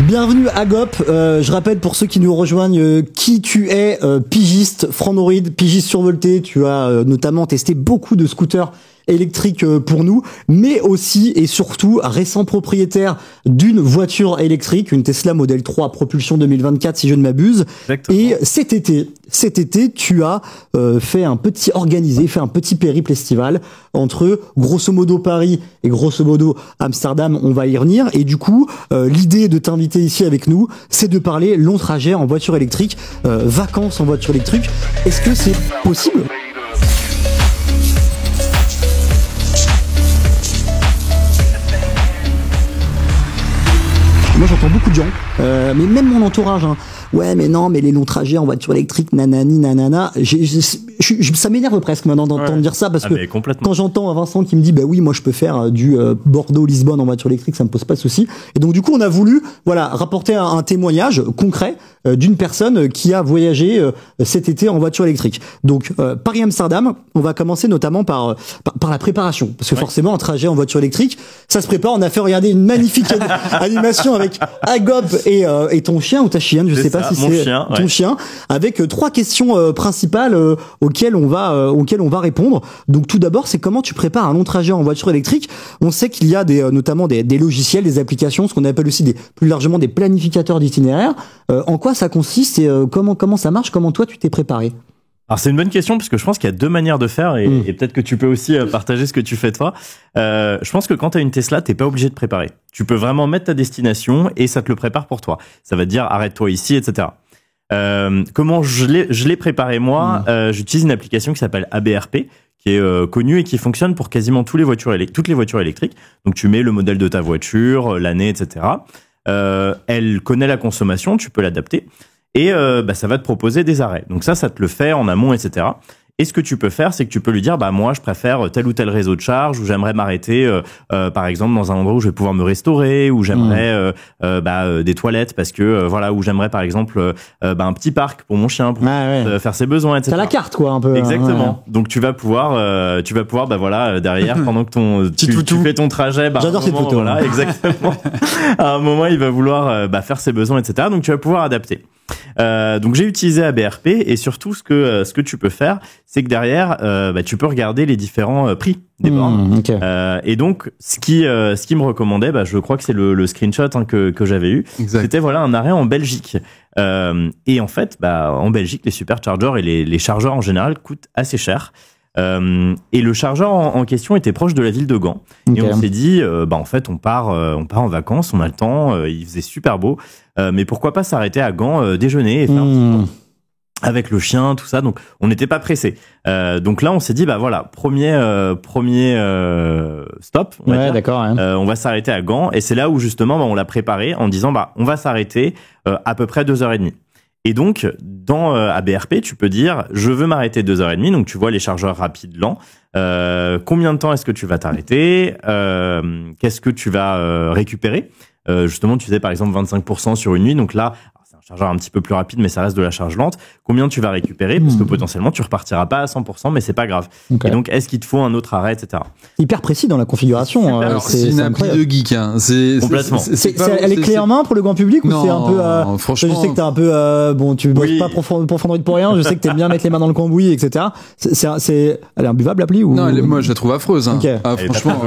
Bienvenue à GOP. Je rappelle pour ceux qui nous rejoignent qui tu es, pigiste Frandroid, pigiste survolté. Tu as notamment testé beaucoup de scooters électriques pour nous, mais aussi et surtout récent propriétaire d'une voiture électrique, une Tesla Model 3 propulsion 2024 si je ne m'abuse. Exactement. Et cet été, tu as fait un petit périple estival entre grosso modo Paris et grosso modo Amsterdam. On va y revenir. Et du coup, l'idée de t'inviter ici avec nous, c'est de parler long trajet en voiture électrique, vacances en voiture électrique. Est-ce que c'est possible ? Moi, j'entends beaucoup de gens, mais même mon entourage, hein. Ouais, mais non, mais les longs trajets en voiture électrique, nanani, nanana. Ça m'énerve presque maintenant d'entendre dire ça parce que quand j'entends Vincent qui me dit, bah oui, moi je peux faire du Bordeaux-Lisbonne en voiture électrique, ça me pose pas de souci. Et donc du coup, on a voulu, rapporter un témoignage concret d'une personne qui a voyagé cet été en voiture électrique. Donc Paris-Amsterdam, on va commencer notamment par la préparation, parce que forcément un trajet en voiture électrique, ça se prépare. On a fait regarder une magnifique animation avec Agop et ton chien ou ta chienne, je sais pas si c'est ton chien, avec 3 questions principales auxquelles on va répondre. Donc tout d'abord, c'est comment tu prépares un long trajet en voiture électrique. On sait qu'il y a notamment des logiciels, des applications, ce qu'on appelle aussi plus largement des planificateurs d'itinéraires. En quoi ça consiste et comment ça marche? Comment toi tu t'es préparé? Alors c'est une bonne question parce que je pense qu'il y a 2 manières de faire et peut-être que tu peux aussi partager ce que tu fais toi. Je pense que quand t'as une Tesla, t'es pas obligé de préparer. Tu peux vraiment mettre ta destination et ça te le prépare pour toi. Ça va te dire arrête-toi ici, etc. Comment je l'ai préparé moi? J'utilise une application qui s'appelle ABRP, qui est connue et qui fonctionne pour quasiment toutes les voitures électriques. Donc tu mets le modèle de ta voiture, l'année, etc. Elle connaît la consommation, tu peux l'adapter. Et ça va te proposer des arrêts. Donc ça te le fait en amont, etc. Et ce que tu peux faire, c'est que tu peux lui dire, moi, je préfère tel ou tel réseau de charge, ou j'aimerais m'arrêter, par exemple, dans un endroit où je vais pouvoir me restaurer, ou j'aimerais des toilettes, parce que ou j'aimerais, par exemple, un petit parc pour mon chien, pour faire ses besoins, etc. T'as la carte, quoi, un peu. Exactement. Ouais. Donc tu vas pouvoir, derrière, pendant que tu fais ton trajet, j'adore cette photo. Voilà, exactement. À un moment, il va vouloir faire ses besoins, etc. Donc tu vas pouvoir adapter. Donc j'ai utilisé ABRP et surtout ce que tu peux faire, c'est que derrière tu peux regarder les différents prix des bornes. Okay. Et donc ce qui me recommandait, je crois que c'est le screenshot que j'avais eu. Exact. C'était un arrêt en Belgique. Et en fait, en Belgique, les superchargers et les chargeurs en général coûtent assez cher. Et le chargeur en question était proche de la ville de Gand. Okay. Et on s'est dit, en fait, on part en vacances, on a le temps, il faisait super beau, mais pourquoi pas s'arrêter à Gand, déjeuner et faire un petit tour avec le chien, tout ça. Donc, on n'était pas pressé. Donc là, on s'est dit, premier stop. On va dire. D'accord. Hein. On va s'arrêter à Gand, et c'est là où justement, on l'a préparé en disant, on va s'arrêter à peu près 2h30. Et donc, dans ABRP, tu peux dire, je veux m'arrêter 2h30. Donc, tu vois les chargeurs rapides lents. Combien de temps est-ce que tu vas t'arrêter? Qu'est-ce que tu vas récupérer? Justement, tu disais par exemple 25% sur une nuit. Donc là, c'est un chargeur un petit peu plus rapide, mais ça reste de la charge lente. Combien tu vas récupérer? Parce que potentiellement, tu repartiras pas à 100%, mais c'est pas grave. Okay. Et donc, est-ce qu'il te faut un autre arrêt, etc. Hyper précis dans la configuration. Alors, c'est une appli de geek. Hein. Complètement. Elle est clé en main pour le grand public ou c'est un peu franchement, je sais que t'es un peu tu bosses pas pour Frandroid pour rien. Je sais que t'aimes bien mettre les mains dans le cambouis, etc. Elle est imbuvable l'appli ou? Non, moi je la trouve affreuse. Hein. Okay. Franchement,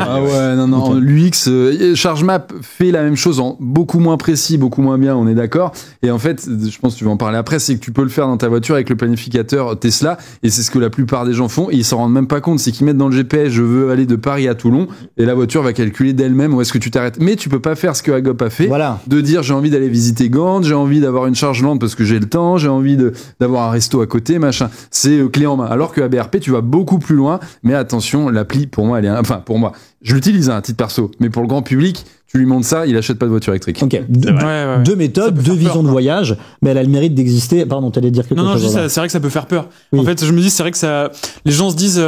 non. Okay. L'UX, ChargeMap fait la même chose en beaucoup moins précis, beaucoup moins bien. On est d'accord. Et en fait, je pense que tu vas en parler après, c'est que tu peux le faire dans ta voiture avec le planificateur Tesla, et c'est ce que la plupart des gens font, et ils s'en rendent même pas compte. C'est qu'ils mettent dans le GPS, je veux aller de Paris à Toulon, et la voiture va calculer d'elle-même où est-ce que tu t'arrêtes. Mais tu peux pas faire ce que Agop a fait, de dire j'ai envie d'aller visiter Gand, j'ai envie d'avoir une charge lente parce que j'ai le temps, j'ai envie d'avoir un resto à côté, machin. C'est clé en main. Alors que ABRP, tu vas beaucoup plus loin, mais attention, l'appli, pour moi, pour moi, je l'utilise à titre perso, mais pour le grand public, tu lui montres ça, il achète pas de voiture électrique. Ok. Deux méthodes, 2 visions de voyage, mais elle a le mérite d'exister. Pardon, t'allais dire quelque chose. Non, c'est vrai que ça peut faire peur. Oui. En fait, je me dis, c'est vrai que les gens se disent,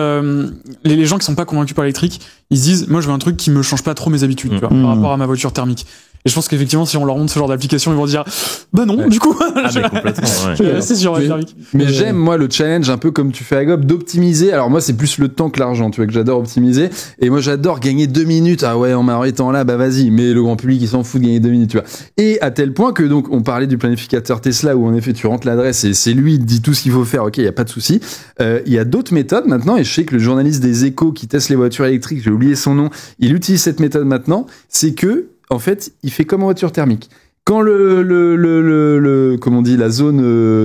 les gens qui sont pas convaincus par l'électrique, ils se disent, moi, je veux un truc qui me change pas trop mes habitudes, tu vois, par rapport à ma voiture thermique. Et je pense qu'effectivement, si on leur montre ce genre d'application, ils vont dire, bah non, du coup. Mais complètement, ouais. C'est sûr, thermique. Mais j'aime, moi, le challenge, un peu comme tu fais à Gob, d'optimiser. Alors, moi, c'est plus le temps que l'argent, tu vois, que j'adore optimiser. Et moi, j'adore gagner 2 minutes. Ah ouais, en m'arrêtant là, bah vas-y. Mais le grand public, il s'en fout de gagner 2 minutes, tu vois. Et à tel point que, donc, on parlait du planificateur Tesla où, en effet, tu rentres l'adresse et c'est lui, il te dit tout ce qu'il faut faire. Ok, il y a pas de souci. Il y a d'autres méthodes maintenant. Et je sais que le journaliste des Échos qui teste les voitures électriques, j'ai oublié son nom, il utilise cette méthode maintenant. C'est que, en fait, il fait comme en voiture thermique. Quand comment on dit, la zone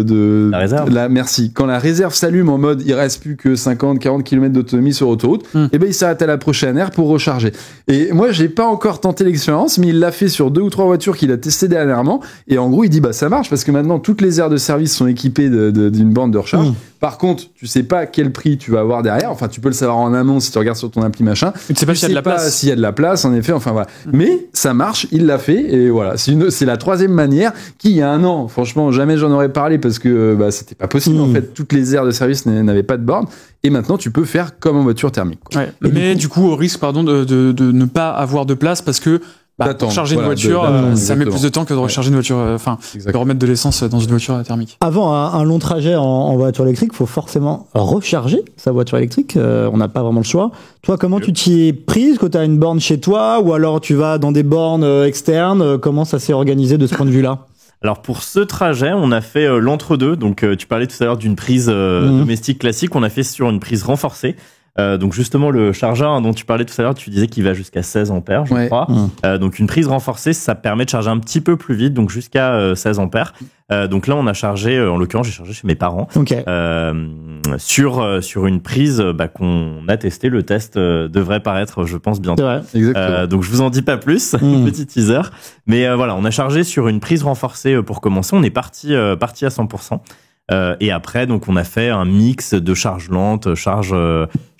de... La réserve. Merci. Quand la réserve s'allume en mode, il reste plus que 50, 40 km d'autonomie sur autoroute, et ben, il s'arrête à la prochaine aire pour recharger. Et moi, j'ai pas encore tenté l'expérience, mais il l'a fait sur 2 ou 3 voitures qu'il a testées dernièrement. Et en gros, il dit, bah, ça marche parce que maintenant, toutes les aires de service sont équipées d'une borne de recharge. Par contre, tu sais pas quel prix tu vas avoir derrière. Enfin, tu peux le savoir en amont si tu regardes sur ton appli machin. Tu sais pas s'il y a de la place. S'il y a de la place, en effet. Enfin, voilà. Mais ça marche, il l'a fait. Et voilà. C'est la 3e manière qui, il y a un an, franchement, jamais j'en aurais parlé parce que, bah, c'était pas possible. En fait, toutes les aires de service n'avaient pas de borne. Et maintenant, tu peux faire comme en voiture thermique, quoi. Ouais. Mais du coup, au risque, de ne pas avoir de place parce que, pour charger une voiture, ça met plus de temps que de recharger une voiture, de remettre de l'essence dans une voiture thermique. Avant un long trajet en voiture électrique, il faut forcément recharger sa voiture électrique. On n'a pas vraiment le choix. Toi, comment tu t'y es prise quand tu as une borne chez toi ou alors tu vas dans des bornes externes? Comment ça s'est organisé de ce point de vue-là? Alors pour ce trajet, on a fait l'entre-deux. Donc tu parlais tout à l'heure d'une prise domestique classique, on a fait sur une prise renforcée. Donc justement le chargeur dont tu parlais tout à l'heure, tu disais qu'il va jusqu'à 16 ampères, je crois. Donc une prise renforcée, ça permet de charger un petit peu plus vite, donc jusqu'à 16 ampères. Donc là, on a chargé, en l'occurrence, j'ai chargé chez mes parents, sur une prise qu'on a testé. Le test devrait paraître, je pense, bientôt. Ouais, exactement. Donc je vous en dis pas plus, petit teaser. Mais voilà, on a chargé sur une prise renforcée pour commencer. On est parti à 100%. Et après, donc, on a fait un mix de charge lente, charge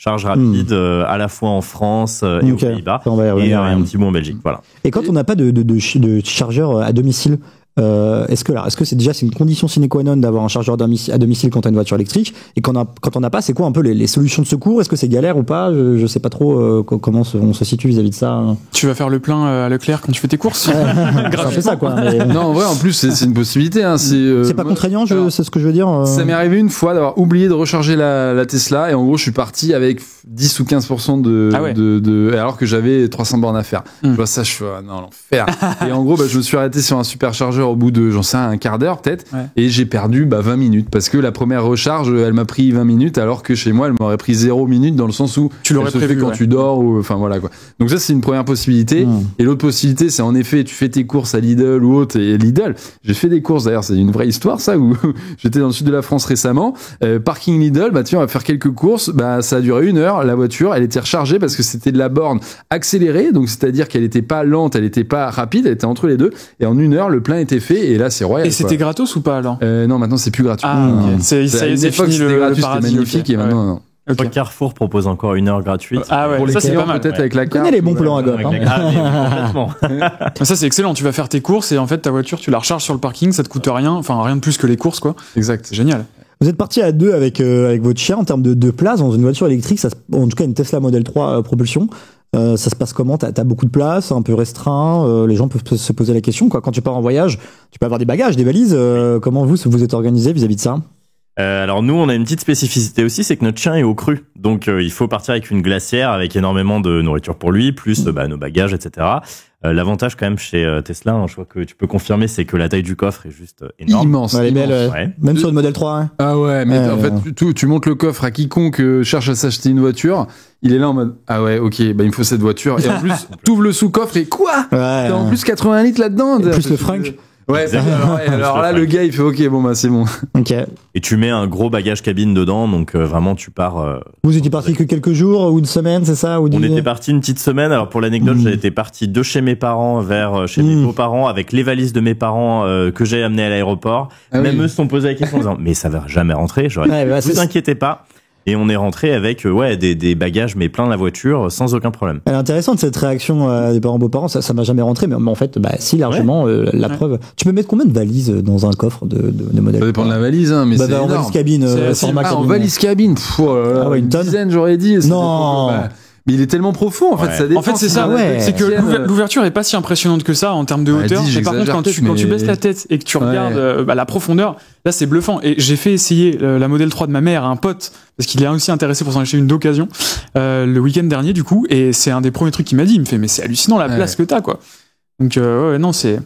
rapide, à la fois en France et aux Pays-Bas, et un petit bout en Belgique. Voilà. Et quand on n'a pas de chargeur à domicile, est-ce que c'est une condition sine qua non d'avoir un chargeur à domicile quand on a une voiture électrique? Et quand on n'a pas, c'est quoi un peu les solutions de secours? Est-ce que c'est galère ou pas? Je sais pas trop comment on se situe vis-à-vis de ça. Tu vas faire le plein à Leclerc quand tu fais tes courses. C'est ça, quoi. Mais... Non, en vrai, en plus, c'est une possibilité. Hein. C'est pas contraignant, c'est ce que je veux dire. Ça m'est arrivé une fois d'avoir oublié de recharger la Tesla et en gros, je suis parti avec 10 ou 15% alors que j'avais 300 bornes à faire. Je vois ça, je suis non, l'enfer. Et en gros, je me suis arrêté sur un superchargeur au bout de, j'en sais un quart d'heure peut-être, et j'ai perdu 20 minutes parce que la première recharge, elle m'a pris 20 minutes alors que chez moi, elle m'aurait pris 0 minutes dans le sens où tu l'aurais prévu quand tu dors ou enfin voilà quoi. Donc ça, c'est une première possibilité. Et l'autre possibilité, c'est en effet, tu fais tes courses à Lidl ou autre, et Lidl, j'ai fait des courses d'ailleurs, c'est une vraie histoire ça, où j'étais dans le sud de la France récemment, parking Lidl, tiens, on va faire quelques courses, ça a duré 1 heure, la voiture, elle était rechargée parce que c'était de la borne accélérée, donc c'est-à-dire qu'elle était pas lente, elle était pas rapide, elle était entre les deux, et en 1 heure, le plein était fait, et là, c'est royal. Et c'était gratos ou pas alors? Non, maintenant, c'est plus gratuit. C'est fini le paradis. Magnifique, et maintenant, non. Carrefour propose encore 1 heure gratuite. Pour ça c'est pas mal. Peut-être avec la carte. Connais les bons plans à Gob. Complètement. Ça c'est excellent. Tu vas faire tes courses et en fait ta voiture tu la recharges sur le parking, ça te coûte rien, enfin rien de plus que les courses quoi. Exact. C'est génial. Vous êtes parti à 2 avec votre chien en termes de place dans une voiture électrique, en tout cas une Tesla Model 3 propulsion. Ça se passe comment? T'as beaucoup de place, un peu restreint, les gens peuvent se poser la question quoi. Quand tu pars en voyage, tu peux avoir des bagages, des valises. Comment vous êtes organisé vis-à-vis de ça? Alors nous, on a une petite spécificité aussi, c'est que notre chien est au cru. Donc il faut partir avec une glacière, avec énormément de nourriture pour lui, plus nos bagages, etc. L'avantage quand même chez Tesla, je crois que tu peux confirmer, c'est que la taille du coffre est juste énorme. Immense. Elle est belle, même sur le Model 3. Hein. Ah ouais, mais en fait, tu montes le coffre à quiconque cherche à s'acheter une voiture, il est là en mode ah ouais, ok, il me faut cette voiture. Et en plus, t'ouvres le sous-coffre et quoi? T'as en plus 80 litres là-dedans. Et plus le frunk. Ouais, alors là, le gars, il fait ok, c'est bon. Ok. Et tu mets un gros bagage cabine dedans, donc vraiment, tu pars. Vous étiez parti que quelques jours ou une semaine, c'est ça? On était parti une petite semaine. Alors pour l'anecdote, j'étais parti de chez mes parents vers chez mes beaux-parents avec les valises de mes parents que j'ai amenées à l'aéroport. Même eux se sont posés la question en disant mais ça va jamais rentrer. Vous inquiétez pas. Et on est rentré avec des bagages mais plein la voiture sans aucun problème. Elle est intéressante cette réaction des parents beaux-parents, ça m'a jamais rentré, mais en fait si largement la preuve. Tu peux mettre combien de valises dans un coffre de modèle? Ça dépend de la valise mais c'est en valise cabine, format cabine. En valise cabine, une dizaine j'aurais dit. Non. Mais il est tellement profond, en fait, ça dépend. En fait, c'est ça, c'est que l'ouverture est pas si impressionnante que ça en termes de hauteur. Mais par contre, quand tu baisses la tête et que tu regardes la profondeur, là, c'est bluffant. Et j'ai fait essayer la Model 3 de ma mère à un pote, parce qu'il est aussi intéressé pour s'en acheter une d'occasion, le week-end dernier, du coup, et c'est un des premiers trucs qu'il m'a dit. Il me fait, mais c'est hallucinant la place que t'as, quoi. Donc, non, c'est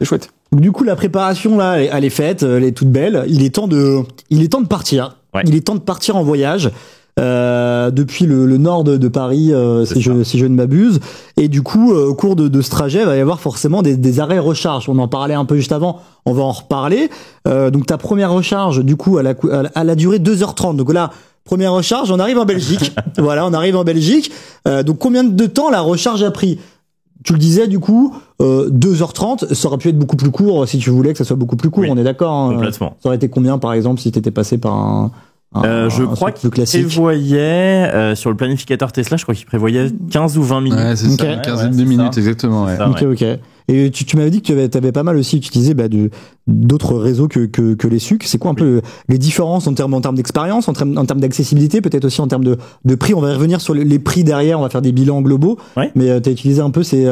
chouette. Du coup, la préparation, là, elle est faite, elle est toute belle. Il est temps de partir. Ouais. Il est temps de partir en voyage. Depuis le nord de Paris, si je ne m'abuse. Et du coup, au cours de ce trajet, il va y avoir forcément des arrêts recharge. On en parlait un peu juste avant, on va en reparler. Donc ta première recharge, du coup, elle a duré 2h30. Donc là, première recharge, on arrive en Belgique. Voilà, on arrive en Belgique. Donc combien de temps la recharge a pris ? Tu le disais, du coup, 2h30, ça aurait pu être beaucoup plus court si tu voulais que ça soit beaucoup plus court, on est d'accord, hein. Complètement. Ça aurait été combien, par exemple, si t'étais passé par je crois qu'il prévoyait sur le planificateur Tesla, je crois qu'il prévoyait 15 ou 20 minutes. Ouais, c'est ça, 15 minutes, exactement. Ouais. Ça, ok. Et tu m'avais dit que tu avais pas mal aussi utilisé d'autres réseaux que les SUC. C'est quoi un peu les différences en termes d'expérience, en termes d'accessibilité, peut-être aussi en termes de prix. On va revenir sur les prix derrière, on va faire des bilans globaux. Ouais. Mais tu as utilisé un peu ces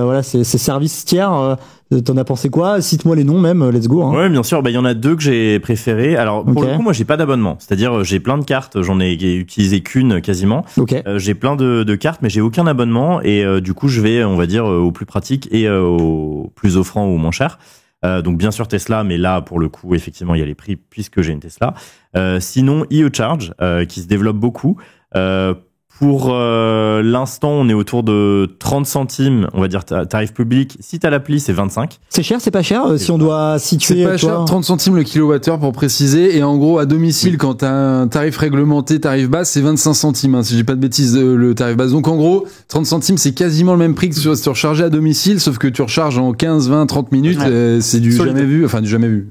services tiers. T'en as pensé quoi ? Cite-moi les noms même, let's go. Hein. Ouais, bien sûr. Il y en a deux que j'ai préférés. Alors pour le coup, moi j'ai pas d'abonnement. C'est-à-dire j'ai plein de cartes, j'en ai utilisé qu'une quasiment. Okay. J'ai plein de cartes, mais j'ai aucun abonnement et du coup je vais, on va dire, au plus pratique et au plus offrant ou au moins cher. Donc bien sûr Tesla, mais là pour le coup effectivement il y a les prix puisque j'ai une Tesla. Sinon EOCharge qui se développe beaucoup. Pour l'instant, on est autour de 30 centimes, on va dire tarif public. Si t'as l'appli, c'est 25. C'est cher, c'est pas cher si on doit situer. C'est pas cher, 30 centimes le kilowattheure pour préciser. Et en gros, à domicile, quand t'as un tarif réglementé, tarif bas, c'est 25 centimes, hein, si j'ai pas de bêtises, le tarif bas. Donc en gros, 30 centimes, c'est quasiment le même prix que si tu rechargeais à domicile, sauf que tu recharges en 15, 20, 30 minutes. C'est du jamais vu. Enfin, du jamais vu.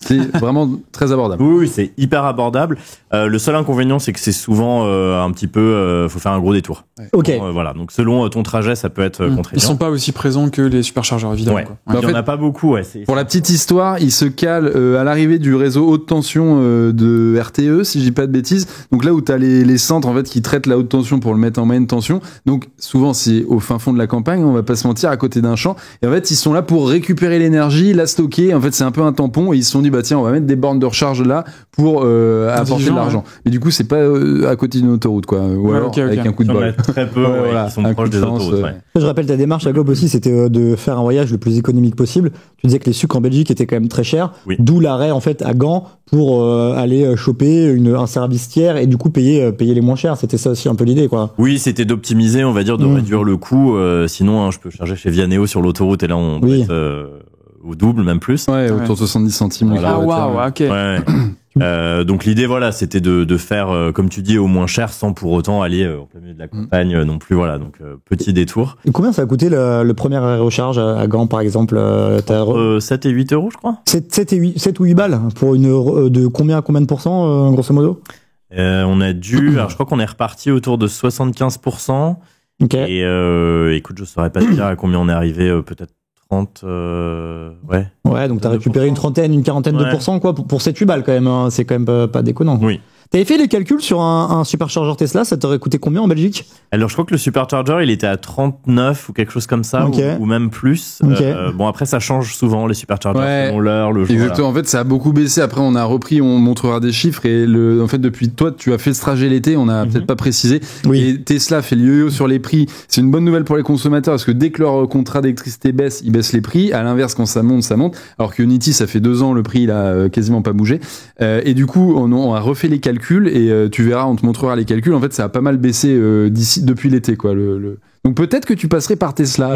C'est vraiment très abordable. Oui, c'est hyper abordable. Le seul inconvénient, c'est que c'est souvent un petit peu, faut faire un gros détour. Ouais. Ok. Voilà. Donc selon ton trajet, ça peut être contraignant. Ils sont pas aussi présents que les superchargeurs, évidemment. Ouais. Quoi. Il y en a pas beaucoup. Ouais. Pour la petite histoire, ils se calent à l'arrivée du réseau haute tension de RTE, si je dis pas de bêtises. Donc là où t'as les centres en fait qui traitent la haute tension pour le mettre en moyenne tension. Donc souvent c'est au fin fond de la campagne, on va pas se mentir, à côté d'un champ. Et en fait ils sont là pour récupérer l'énergie, la stocker. En fait c'est un peu un tampon et ils se sont dit bah tiens on va mettre des bornes de recharge là pour apporter de l'argent. Mais du coup c'est pas à côté d'une autoroute quoi. Ou alors avec un coup de bol. Très peu voilà, qui sont proches des autoroutes. Ouais. Je rappelle ta démarche à Globe aussi, c'était de faire un voyage le plus économique possible. Tu disais que les sucres en Belgique étaient quand même très chers, d'où l'arrêt en fait à Gand pour aller choper un service tiers et du coup payer les moins chers. C'était ça aussi un peu l'idée quoi. Oui, c'était d'optimiser, on va dire, de réduire le coût. Sinon, je peux charger chez Vianeo sur l'autoroute et là on doit être au double, même plus. Ouais, autour de 70 centimes. Voilà. Ah waouh, ok. Ouais. Donc l'idée, voilà, c'était de faire, comme tu dis, au moins cher, sans pour autant aller au plein milieu de la campagne non plus. Voilà, donc petit détour. Et combien ça a coûté le premier arrêt recharge à Gand, par exemple 7 et 8 euros, je crois. 7 ou 8 balles pour une de combien de pourcents, grosso modo? On a dû, alors je crois qu'on est reparti autour de 75%. Okay. Et écoute, je saurais pas te dire à combien on est arrivé, peut-être 30, Ouais, donc t'as récupéré une quarantaine de pourcents, quoi, pour 7-8 balles quand même, hein. C'est quand même pas déconnant. Oui. T'avais fait les calculs sur un superchargeur Tesla, ça t'aurait coûté combien en Belgique? Alors je crois que le supercharger il était à 39 ou quelque chose comme ça, ou même plus. Bon après ça change souvent les superchargers selon l'heure, le jour. Exactement. Voilà. En fait ça a beaucoup baissé. Après on a repris, on montrera des chiffres et en fait depuis toi tu as fait ce trajet l'été, on a peut-être pas précisé. Oui. Et Tesla fait le yo-yo sur les prix. C'est une bonne nouvelle pour les consommateurs parce que dès que leur contrat d'électricité baisse, ils baissent les prix. À l'inverse quand ça monte, ça monte. Alors que Unity ça fait 2 ans le prix il a quasiment pas bougé. Et du coup on a refait les calculs et tu verras, on te montrera les calculs. En fait, ça a pas mal baissé depuis l'été, quoi. Donc peut-être que tu passerais par Tesla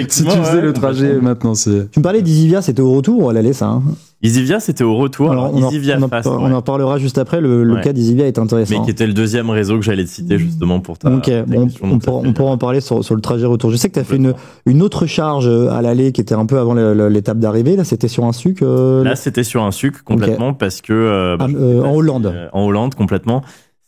si tu faisais le trajet maintenant. Tu me parlais d'Easyvia, c'était au retour ou à l'aller, ça? Easyvia, c'était au retour. Alors, on en parlera juste après. Le cas d'Easyvia est intéressant. Mais qui était le deuxième réseau que j'allais te citer justement pour ta. Ok, on pourra en parler sur le trajet retour. Je sais que tu as fait une autre charge à l'aller qui était un peu avant l'étape d'arrivée. Là, c'était sur un SUC. Là, c'était sur un SUC complètement parce que. En Hollande. En Hollande complètement.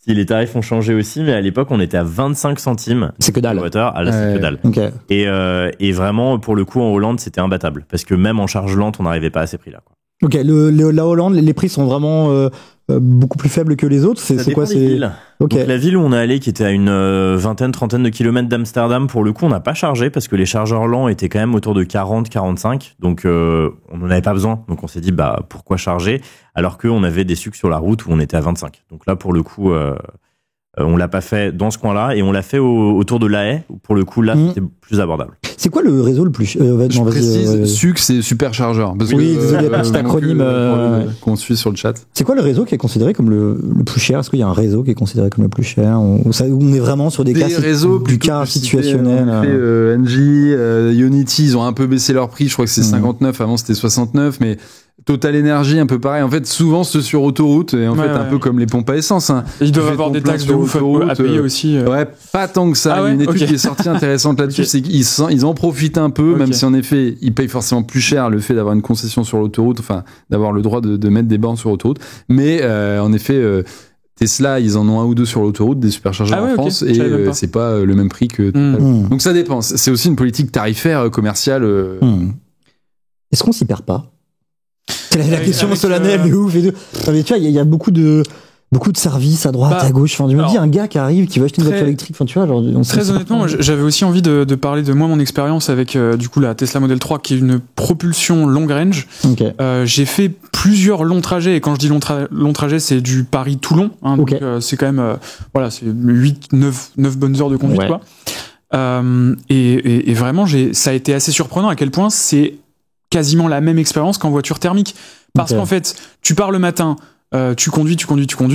Si les tarifs ont changé aussi, mais à l'époque on était à 25 centimes. C'est que dalle. Ah là c'est que dalle. Okay. Et vraiment pour le coup en Hollande c'était imbattable parce que même en charge lente on n'arrivait pas à ces prix-là. Quoi. Ok, la Hollande, les prix sont vraiment beaucoup plus faibles que les autres. C'est quoi, c'est Okay. Donc la ville où on est allé, qui était à une trentaine de kilomètres d'Amsterdam, pour le coup, on n'a pas chargé parce que les chargeurs lents étaient quand même autour de 40-45. Donc on n'en avait pas besoin. Donc on s'est dit, pourquoi charger alors qu'on avait des sucres sur la route où on était à 25. Donc là, pour le coup, on l'a pas fait dans ce coin-là et on l'a fait autour de La Haye. Où pour le coup, là, c'était plus abordable. C'est quoi le réseau le plus je précise, SUC, c'est superchargeur. Oui, désolé, petit acronyme qu'on suit sur le chat. C'est quoi le réseau qui est considéré comme le plus cher? Est-ce qu'il y a un réseau qui est considéré comme le plus cher? On est vraiment sur des réseaux du cas situationnel. Engie, Unity, ils ont un peu baissé leur prix. Je crois que c'est 59. Avant, c'était 69, mais Total Energy, un peu pareil. En fait, souvent, ceux sur autoroute, et un peu comme les pompes à essence. Hein. Ils doivent avoir des taxes de ouf à payer aussi. Ouais, pas tant que ça. Il y a une étude qui est sortie intéressante là-dessus, c'est qu'ils en profitent un peu, même si en effet, ils payent forcément plus cher le fait d'avoir une concession sur l'autoroute, enfin, d'avoir le droit de mettre des bornes sur l'autoroute. Mais, en effet, Tesla, ils en ont un ou deux sur l'autoroute, des superchargeurs en France, et c'est pas le même prix que Total. Donc ça dépend. C'est aussi une politique tarifaire, commerciale. Est-ce qu'on s'y perd pas? C'est la question solennelle de ouf et tout. Non, mais tu vois, il y a beaucoup de services à droite, à gauche. Enfin, je me dis, un gars qui arrive, qui veut acheter une voiture électrique. Enfin, tu vois, genre, très honnêtement, j'avais aussi envie de parler de moi, mon expérience avec, du coup, la Tesla Model 3, qui est une propulsion long range. Okay. J'ai fait plusieurs longs trajets, et quand je dis long trajet, c'est du Paris-Toulon, hein, donc, c'est quand même, c'est 9 bonnes heures de conduite, quoi. Et vraiment, ça a été assez surprenant à quel point c'est quasiment la même expérience qu'en voiture thermique. Parce qu'en fait, tu pars le matin, tu conduis,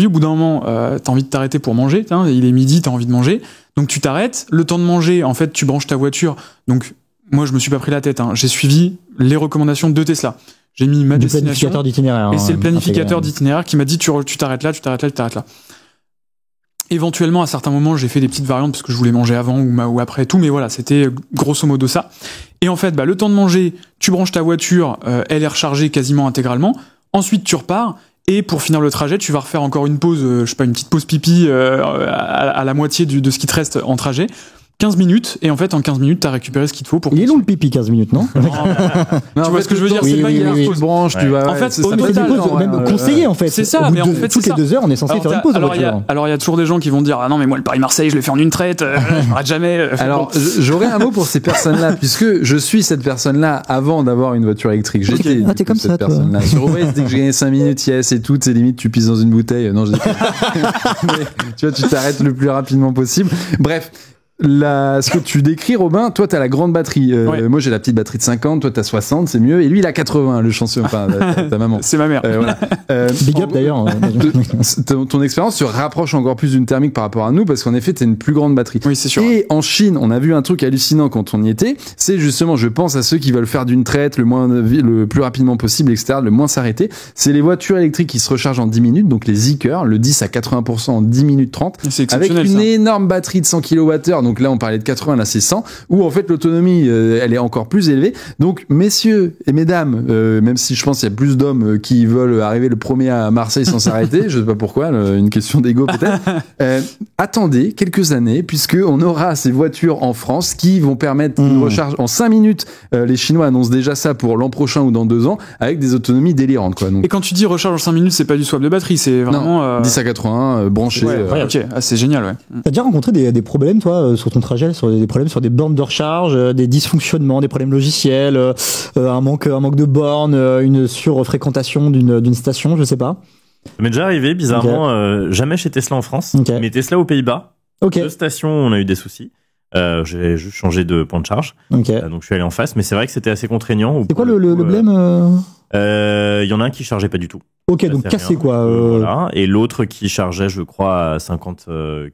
au bout d'un moment, t'as envie de t'arrêter pour manger, il est midi, t'as envie de manger, donc tu t'arrêtes, le temps de manger, en fait, tu branches ta voiture, donc moi, je me suis pas pris la tête, j'ai suivi les recommandations de Tesla. J'ai mis ma destination, d'itinéraire, et c'est le planificateur d'itinéraire qui m'a dit, tu t'arrêtes là, tu t'arrêtes là. Éventuellement, à certains moments, j'ai fait des petites variantes parce que je voulais manger avant ou après tout, mais voilà, c'était grosso modo ça. Et en fait, le temps de manger, tu branches ta voiture, elle est rechargée quasiment intégralement. Ensuite, tu repars. Et pour finir le trajet, tu vas refaire encore une pause, une petite pause pipi à la moitié de ce qui te reste en trajet. 15 minutes, et en fait, en 15 minutes, t'as récupéré ce qu'il te faut pour... Il est long le pipi, 15 minutes, non? Tu vois ce que je veux dire? C'est pas une pause branche, tu vas... En fait, c'est même conseillé, en fait. C'est ça, mais en fait, toutes les 2 heures, on est censé faire une pause. Alors, il y a toujours des gens qui vont dire, ah non, mais moi, le Paris-Marseille, je le fais en une traite, je m'arrête jamais. Alors, j'aurais un mot pour ces personnes-là, puisque je suis cette personne-là avant d'avoir une voiture électrique. J'étais t'es comme ça, toi. Sur Waze, dès que je gagnais 5 minutes, yes, et tout, c'est limite, tu pisses dans une bouteille. Non, mais tu vois, tu t'arrêtes le plus rapidement possible. Bref. Ce que tu décris, Robin, toi t'as la grande batterie. Moi j'ai la petite batterie de 50, toi t'as 60, c'est mieux. Et lui il a 80, le chanceux, enfin ta maman. C'est ma mère. Voilà. Big up d'ailleurs. Ton expérience se rapproche encore plus d'une thermique par rapport à nous, parce qu'en effet t'as une plus grande batterie. Oui, c'est sûr. Et en Chine, on a vu un truc hallucinant quand on y était. C'est justement, je pense à ceux qui veulent faire d'une traite le plus rapidement possible, etc., le moins s'arrêter. C'est les voitures électriques qui se rechargent en 10 minutes, donc les Zeekr, le 10 à 80% en 10 minutes 30. C'est avec une énorme batterie de 100 kWh. Donc là, on parlait de 80, là c'est 100, où en fait l'autonomie, elle est encore plus élevée. Donc, messieurs et mesdames, même si je pense qu'il y a plus d'hommes qui veulent arriver le premier à Marseille sans s'arrêter, je sais pas pourquoi, une question d'ego peut-être, attendez quelques années, puisqu'on aura ces voitures en France qui vont permettre une recharge en 5 minutes. Les Chinois annoncent déjà ça pour l'an prochain ou dans 2 ans, avec des autonomies délirantes, quoi. Donc, et quand tu dis recharge en 5 minutes, c'est pas du swap de batterie, c'est vraiment... 10 à 80, branché. Ok, c'est génial, ouais. T'as déjà rencontré des problèmes, toi, sur ton trajet, sur des problèmes sur des bornes de recharge, des dysfonctionnements, des problèmes logiciels, un manque de bornes, une surfréquentation d'une station, je sais pas. Ça m'est déjà arrivé, bizarrement, jamais chez Tesla en France, mais Tesla aux Pays-Bas. 2 stations, on a eu des soucis. J'ai juste changé de point de charge. Donc je suis allé en face, mais c'est vrai que c'était assez contraignant. C'est quoi le blême? Il y en a un qui chargeait pas du tout. Ok, donc cassé quoi. Voilà. Et l'autre qui chargeait, je crois, à 50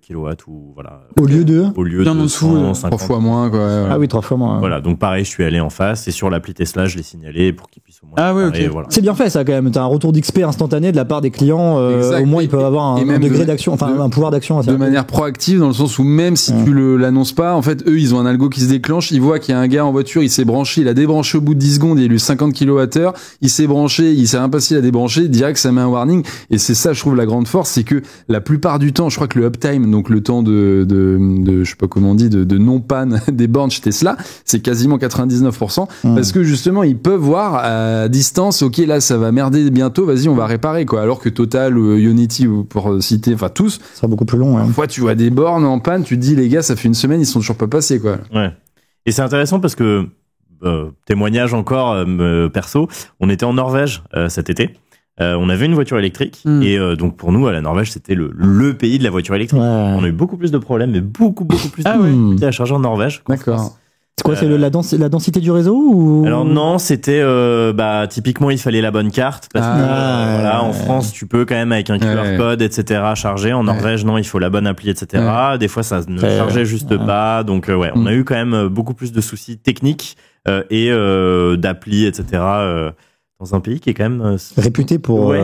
kW ou voilà. Au lieu de bien en dessous, 3 fois moins quoi. Ouais. Ah oui, 3 fois moins. Voilà, donc pareil, je suis allé en face et sur l'appli Tesla, je l'ai signalé pour qu'ils puissent au moins. Ah oui, ok. Voilà. C'est bien fait ça quand même. T'as un retour d'XP instantané de la part des clients. Au moins ils peuvent avoir un degré d'action, enfin un pouvoir d'action. De manière proactive, dans le sens où même si tu l'annonces pas, en fait, eux, ils ont un algo qui se déclenche. Ils voient qu'il y a un gars en voiture, il s'est branché, il a débranché au bout de 10 secondes, il y a eu 50 kWh, il s'est branché, il s'est impassible à débrancher, direct ça met un warning. Et c'est ça, je trouve, la grande force, c'est que la plupart du temps, je crois que le uptime, donc le temps de je sais pas comment on dit, de non-panne des bornes chez Tesla, c'est quasiment 99%, parce que justement, ils peuvent voir à distance, ok, là, ça va merder bientôt, vas-y, on va réparer, quoi. Alors que Total ou Ionity, pour citer, enfin tous, ça sera beaucoup plus long. Parfois, tu vois des bornes en panne, tu te dis, les gars, ça fait une semaine, ils sont toujours pas passés, quoi. Ouais. Et c'est intéressant parce que, témoignage encore perso, on était en Norvège cet été. On avait une voiture électrique et donc pour nous, à la Norvège, c'était le pays de la voiture électrique. Ouais. On a eu beaucoup plus de problèmes, mais beaucoup plus de difficultés à charger en Norvège. D'accord. C'est quoi, c'est la densité du réseau ou... Alors non, c'était typiquement il fallait la bonne carte parce que en France tu peux quand même avec un QR code etc charger. En Norvège non, il faut la bonne appli etc. Des fois ça ne chargeait juste pas, donc on a eu quand même beaucoup plus de soucis techniques et d'appli etc. Dans un pays qui est quand même réputé pour.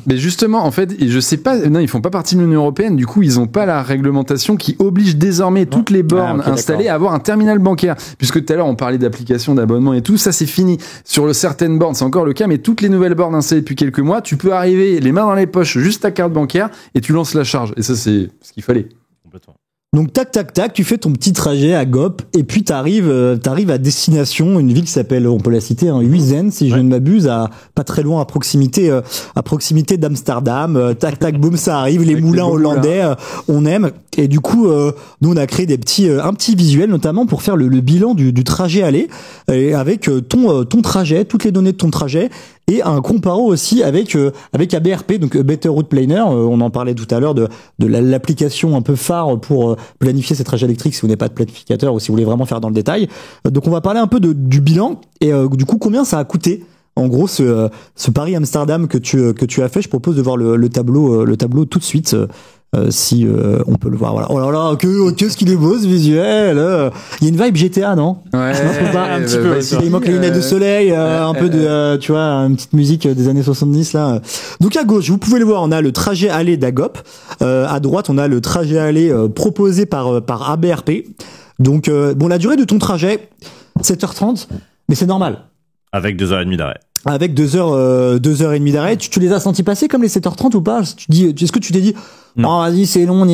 Mais justement, en fait, je sais pas. Non, ils font pas partie de l'Union européenne. Du coup, ils ont pas la réglementation qui oblige désormais toutes les bornes installées à avoir un terminal bancaire. Puisque tout à l'heure, on parlait d'applications, d'abonnement et tout. Ça, c'est fini. Sur certaines bornes, c'est encore le cas. Mais toutes les nouvelles bornes installées depuis quelques mois, tu peux arriver les mains dans les poches, juste ta carte bancaire, et tu lances la charge. Et ça, c'est ce qu'il fallait. Complètement. Donc tac, tu fais ton petit trajet à Gop et puis t'arrives à destination, une ville qui s'appelle, on peut la citer, Huizen si je ne m'abuse, pas très loin à proximité d'Amsterdam. Tac, boum, ça arrive, les moulins hollandais, on aime. Et du coup, nous on a créé un petit visuel notamment pour faire le bilan du trajet aller, et avec ton trajet, toutes les données de ton trajet. Et un comparo aussi avec ABRP, donc Better Route Planner. On en parlait tout à l'heure de l'application un peu phare pour planifier ces trajets électriques si vous n'avez pas de planificateur ou si vous voulez vraiment faire dans le détail. Donc on va parler un peu du bilan et du coup combien ça a coûté. En gros, ce Paris-Amsterdam que tu as fait, je propose de voir le tableau tout de suite. Si on peut le voir, voilà. Oh là là, qu'est-ce qu'il est beau ce visuel. Il y a une vibe GTA, non? Ouais. Un petit peu. Il manque les lunettes de soleil, un peu de, tu vois, une petite musique des années 70 là. Donc à gauche, vous pouvez le voir, on a le trajet aller d'Agop. À droite, on a le trajet aller proposé par ABRP. Donc la durée de ton trajet, 7h30, mais c'est normal. Avec 2h30 d'arrêt. Avec 2h30 d'arrêt, tu les as sentis passer comme les 7h30 ou pas? Est-ce que tu t'es dit, non, vas-y, c'est long,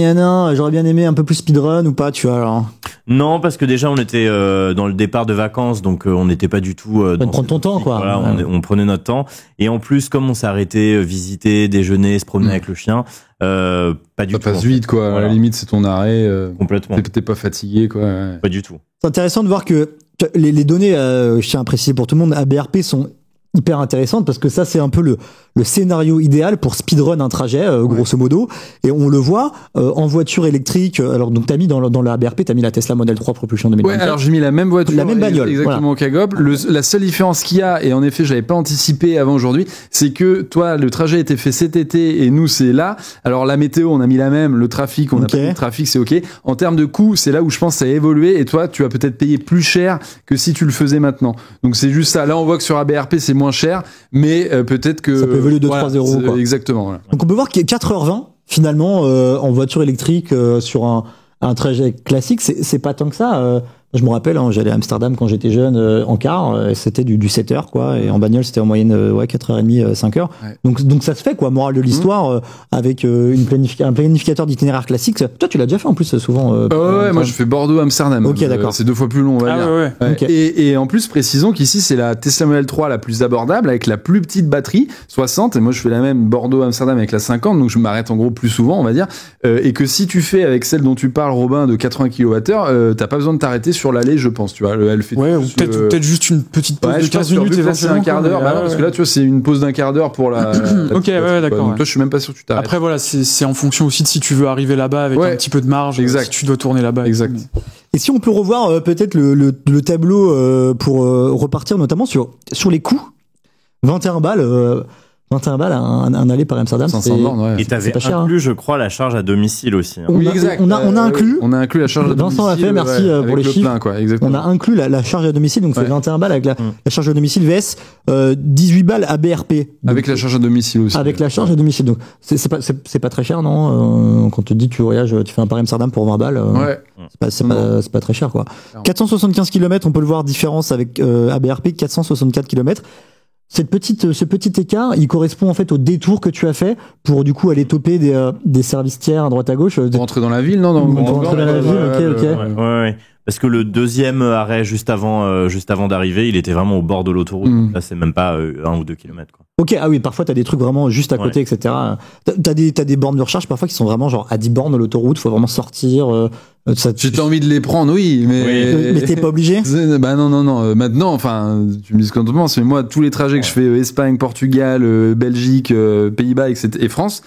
j'aurais bien aimé un peu plus speedrun ou pas, tu vois, alors? Non, parce que déjà, on était dans le départ de vacances, donc on n'était pas du tout... on prend ton temps, quoi. Voilà, on prenait notre temps. Et en plus, comme on s'est arrêté visiter, déjeuner, se promener avec le chien, pas du tout. Ça passe vite, quoi. Voilà. À la limite, c'est ton arrêt. Complètement. T'es pas fatigué, quoi. Ouais. Pas du tout. C'est intéressant de voir que les données, je tiens à préciser pour tout le monde, ABRP sont hyper intéressantes parce que ça c'est un peu le scénario idéal pour speedrun un trajet grosso modo, et on le voit en voiture électrique. Alors donc t'as mis dans la ABRP, t'as mis la Tesla Model 3 Propulsion 2024. Ouais, alors j'ai mis la même voiture, la même bagnole, exactement, qu'à Gop. La seule différence qu'il y a, et en effet je l'avais pas anticipé avant aujourd'hui, c'est que toi le trajet a été fait cet été et nous c'est là. Alors la météo on a mis la même, le trafic on a pas mis le trafic, c'est ok. En termes de coût, c'est là où je pense que ça a évolué, et toi tu vas peut-être payer plus cher que si tu le faisais maintenant. Donc c'est juste ça. Là on voit que sur ABRP c'est moins cher, mais peut-être que ça peut évoluer de 3 euros, quoi. Exactement. Voilà. Donc on peut voir qu'il y a 4h20 finalement en voiture électrique sur un trajet classique, c'est pas tant que ça. Je me rappelle, j'allais à Amsterdam quand j'étais jeune en car, et c'était du 7h, quoi, et en bagnole c'était en moyenne 4h30, 5h. Ouais. Donc ça se fait, quoi, morale de l'histoire, avec un planificateur d'itinéraire classique. Toi tu l'as déjà fait en plus souvent. Ouais, moi je fais Bordeaux-Amsterdam. Ok, d'accord. C'est 2 fois plus long, on va dire. Ouais. Okay. Et en plus, précisons qu'ici c'est la Tesla Model 3 la plus abordable, avec la plus petite batterie, 60, et moi je fais la même Bordeaux-Amsterdam avec la 50, donc je m'arrête en gros plus souvent, on va dire, et que si tu fais avec celle dont tu parles, Robin, de 80 kWh, t'as pas besoin de t'arrêter sur l'aller, je pense, tu vois. Elle fait ou peut-être juste une petite pause de 15 minutes, c'est un quart d'heure. Bah non, parce que là, tu vois, c'est une pause d'un quart d'heure pour la ok, ouais, d'accord. Donc toi, je suis même pas sûr que tu t'arrêtes. Après, voilà, c'est en fonction aussi de si tu veux arriver là-bas avec un petit peu de marge, si tu dois tourner là-bas. Exact. Et si on peut revoir peut-être le tableau pour repartir notamment sur les coûts. 21 balles. 21 balles un aller par Amsterdam, 500 bornes, ouais. Et t'avais inclus, je crois, la charge à domicile aussi. Oui, exact. On a inclus. On a inclus la charge à domicile. Vincent l'a fait, merci pour les chiffres. Plein, quoi, exactement. On a inclus la charge à domicile, donc c'est 21 balles avec la charge à domicile VS, 18 balles à BRP. Avec la charge à domicile aussi. Avec la charge à domicile, donc c'est pas très cher, non? Quand on te dit que tu voyages, tu fais un Paris-Amsterdam pour 20 balles. C'est pas très cher, quoi. 475 km, on peut le voir, différence avec ABRP, 464 km. ce petit écart, il correspond en fait au détour que tu as fait pour du coup aller toper des services tiers à droite à gauche. Pour rentrer dans la ville, non? Pour rentrer dans la ville, ok. Ouais. Parce que le deuxième arrêt juste avant d'arriver, il était vraiment au bord de l'autoroute. Là, c'est même pas 1 ou 2 kilomètres, quoi. Ok, ah oui, parfois t'as des trucs vraiment juste à côté, etc. T'as des bornes de recharge parfois qui sont vraiment genre à 10 bornes de l'autoroute, faut vraiment sortir. J'ai envie de les prendre, oui, mais t'es pas obligé. Bah non. Maintenant, enfin, tu me dis ce qu'on te pense, mais moi, tous les trajets que je fais, Espagne, Portugal, Belgique, Pays-Bas, etc., et France,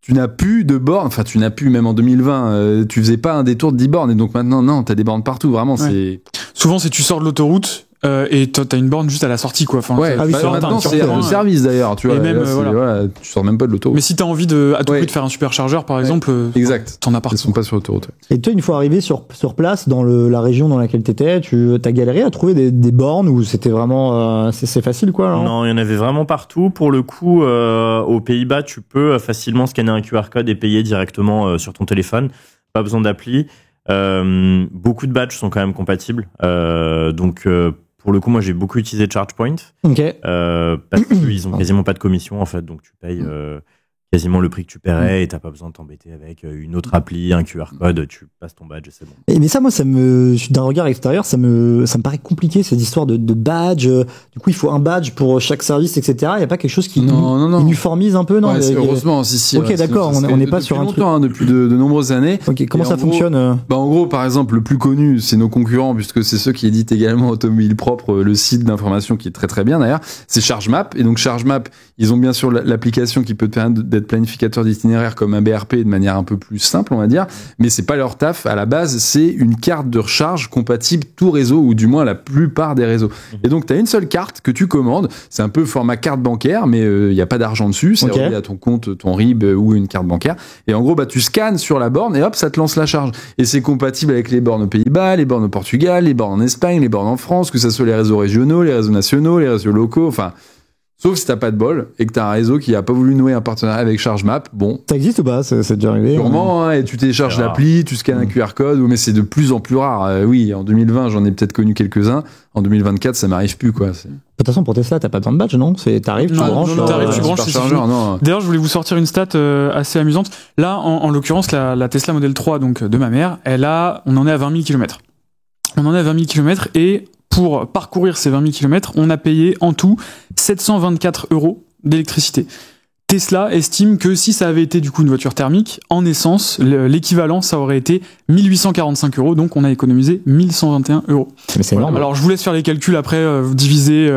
tu n'as plus de bornes, enfin, tu n'as plus, même en 2020, tu faisais pas un détour de 10 bornes, et donc maintenant, non, t'as des bornes partout, vraiment, c'est... Souvent, c'est tu sors de l'autoroute, et t'as une borne juste à la sortie, quoi. Enfin, maintenant c'est un service d'ailleurs, tu vois. Et même, voilà, tu sors même pas de l'autoroute. Mais si t'as envie à tout prix de faire un superchargeur, par exemple, exact, t'en as partout. Ils sont pas sur l'autoroute. Et toi, une fois arrivé sur place dans la région dans laquelle t'étais, t'as galéré à trouver des bornes où c'était vraiment c'est facile, quoi. Non, il y en avait vraiment partout. Pour le coup, aux Pays-Bas, tu peux facilement scanner un QR code et payer directement sur ton téléphone. Pas besoin d'appli. Beaucoup de badges sont quand même compatibles. Donc pour le coup, moi, j'ai beaucoup utilisé ChargePoint. Okay. Parce qu'ils ont quasiment pas de commission, en fait. Donc, tu payes quasiment le prix que tu paierais et t'as pas besoin de t'embêter avec une autre appli, un QR code, tu passes ton badge et c'est bon. Mais ça, moi, d'un regard extérieur, ça me paraît compliqué, ces histoires de badge. Du coup, il faut un badge pour chaque service, etc. Il n'y a pas quelque chose qui uniformise un peu, non? Heureusement, si. Ok, d'accord, on n'est pas sur un truc. Depuis de nombreuses années. Ok, comment ça fonctionne? En gros, par exemple, le plus connu, c'est nos concurrents, puisque c'est ceux qui éditent également Automobile Propre, le site d'information qui est très très bien d'ailleurs. C'est ChargeMap. Et donc ChargeMap, ils ont bien sûr l'application qui peut te permettre d'être planificateur d'itinéraire comme un BRP de manière un peu plus simple, on va dire, mais c'est pas leur taf. À la base, c'est une carte de recharge compatible tout réseau, ou du moins la plupart des réseaux. Et donc, t'as une seule carte que tu commandes. C'est un peu format carte bancaire, mais il y a pas d'argent dessus. C'est relié à ton compte, ton RIB ou une carte bancaire. Et en gros, tu scannes sur la borne et hop, ça te lance la charge. Et c'est compatible avec les bornes aux Pays-Bas, les bornes au Portugal, les bornes en Espagne, les bornes en France, que ça soit les réseaux régionaux, les réseaux nationaux, les réseaux locaux, enfin... Sauf si t'as pas de bol et que t'as un réseau qui a pas voulu nouer un partenariat avec ChargeMap, bon. Ça existe ou pas? C'est déjà arrivé? Sûrement, et tu télécharges l'appli, tu scannes un QR code, mais c'est de plus en plus rare. Oui, en 2020, j'en ai peut-être connu quelques-uns. En 2024, ça m'arrive plus, quoi. De toute façon, pour Tesla, t'as pas besoin de badge, non? T'arrives, tu branches. Tu branches, c'est chargeur. D'ailleurs, je voulais vous sortir une stat assez amusante. Là, en l'occurrence, la Tesla Model 3, donc, de ma mère, on en est à 20 000 km. On en est à 20 000 km et pour parcourir ces 20 000 km, on a payé en tout 724 € d'électricité. Tesla estime que si ça avait été du coup une voiture thermique, en essence, l'équivalent, ça aurait été 1845 €, donc on a économisé 1121 €. Mais c'est énorme. Alors je vous laisse faire les calculs après, diviser...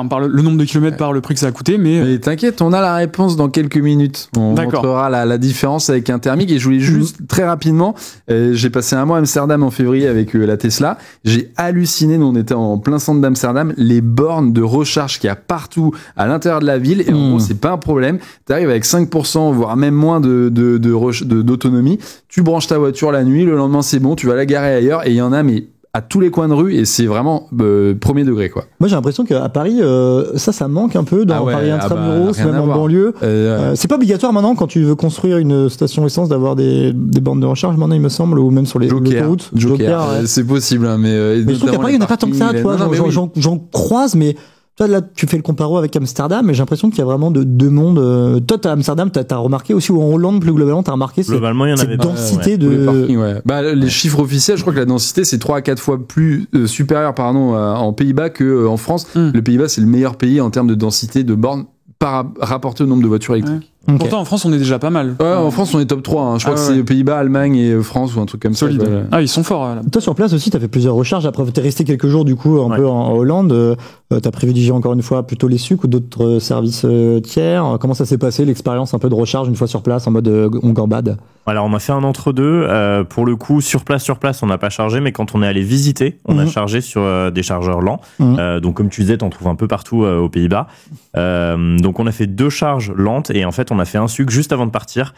par le nombre de kilomètres par le prix que ça a coûté, mais t'inquiète, on a la réponse dans quelques minutes. On montrera la différence avec un thermique. Et je voulais juste très rapidement, j'ai passé un mois à Amsterdam en février avec la Tesla. J'ai halluciné, nous on était en plein centre d'Amsterdam, les bornes de recharge qu'il y a partout à l'intérieur de la ville. Et en gros, c'est pas un problème. T'arrives avec 5%, voire même moins d'autonomie. Tu branches ta voiture la nuit, le lendemain c'est bon, tu vas la garer ailleurs. Et il y en a, mais à tous les coins de rue, et c'est vraiment premier degré, quoi. Moi, j'ai l'impression qu'à Paris, ça manque un peu dans Paris intramuros, même en banlieue. C'est pas obligatoire maintenant quand tu veux construire une station essence d'avoir des bornes de recharge, maintenant il me semble, ou même sur les autoroutes. Joker, c'est possible, mais je trouve qu'à Paris, il n'y en a pas tant que ça, tu vois. J'en croise, mais toi, là, tu fais le comparo avec Amsterdam, mais j'ai l'impression qu'il y a vraiment deux mondes. Toi, à Amsterdam, t'as remarqué aussi, ou en Hollande, plus globalement, t'as remarqué cette densité de... Les chiffres officiels, je crois que la densité, c'est 3 à 4 fois plus supérieure, en Pays-Bas qu'en France. Le Pays-Bas, c'est le meilleur pays en termes de densité de bornes rapporté au nombre de voitures électriques. Okay. Pourtant, en France, on est déjà pas mal. Ouais, en France, on est top 3. Hein. Je crois que c'est Pays-Bas, Allemagne et France ou un truc comme ça. Solide. Ah, ils sont forts. Là. Toi, sur place aussi, t'as fait plusieurs recharges. Après, t'es resté quelques jours, du coup, un peu en Hollande. T'as privilégié encore une fois plutôt les sucres ou d'autres services tiers. Comment ça s'est passé, l'expérience un peu de recharge une fois sur place, en mode Ongorbad? Alors, on a fait un entre-deux. Pour le coup, sur place, on n'a pas chargé, mais quand on est allé visiter, on a chargé sur des chargeurs lents. Donc, comme tu disais, t'en trouves un peu partout aux Pays-Bas. Donc, on a fait 2 charges lentes et en fait, on a fait un sucre juste avant de partir,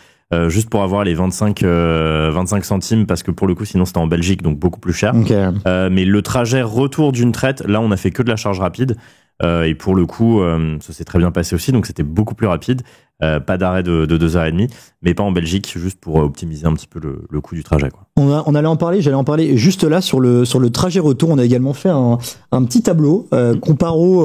juste pour avoir les 25 centimes, parce que pour le coup, sinon c'était en Belgique, donc beaucoup plus cher. Okay. Mais le trajet retour d'une traite, là, on a fait que de la charge rapide. Et pour le coup, ça s'est très bien passé aussi, donc c'était beaucoup plus rapide. Pas d'arrêt de 2h30, mais pas en Belgique, juste pour optimiser un petit peu le coût du trajet, quoi. J'allais en parler juste là sur le trajet retour. On a également fait un petit tableau comparo